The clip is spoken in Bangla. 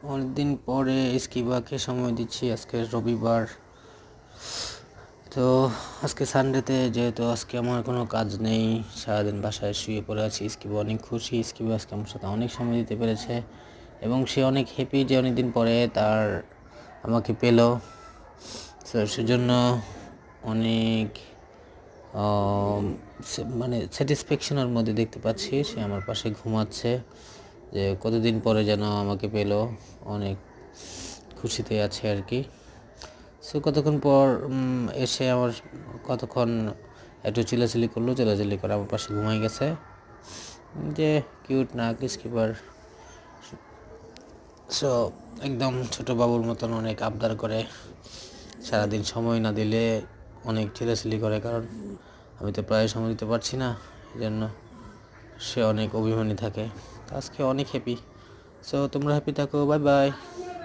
অনেকদিন পরে স্কিবাকে সময় দিচ্ছি। আজকে রবিবার, তো আজকে সানডেতে যেহেতু আজকে আমার কোনো কাজ নেই, সারাদিন বাসায় শুয়ে পড়ে আছি। স্কিবা অনেক খুশি, স্কিবা আজকে আমার সাথে অনেক সময় দিতে পেরেছে এবং সে অনেক হ্যাপি যে অনেকদিন পরে আমাকে পেল। তো সেজন্য অনেক মানে স্যাটিসফ্যাকশনের মধ্যে দেখতে পাচ্ছি সে আমার পাশে ঘুমাচ্ছে, যে কতদিন পরে যেন আমাকে পেল, অনেক খুশিতে আছে আর কি। সো কতক্ষণ পর এসে আমার কতক্ষণ একটু চিল্লাচিল্লি করলো, চিল্লাচিল্লি করে আমার পাশে ঘুমাই গেছে। যে কিউট না কিপার। সো একদম ছোট বাবুর মতন অনেক আবদার করে, সারাদিন সময় না দিলে অনেক চিল্লাচিল্লি করে, কারণ আমি তো প্রায় সময় দিতে পারছি না, এই জন্য সে অনেক অভিমানী থাকে। আজকে অনেক হ্যাপি। সো তোমরা হ্যাপি থাকো, বাই বাই।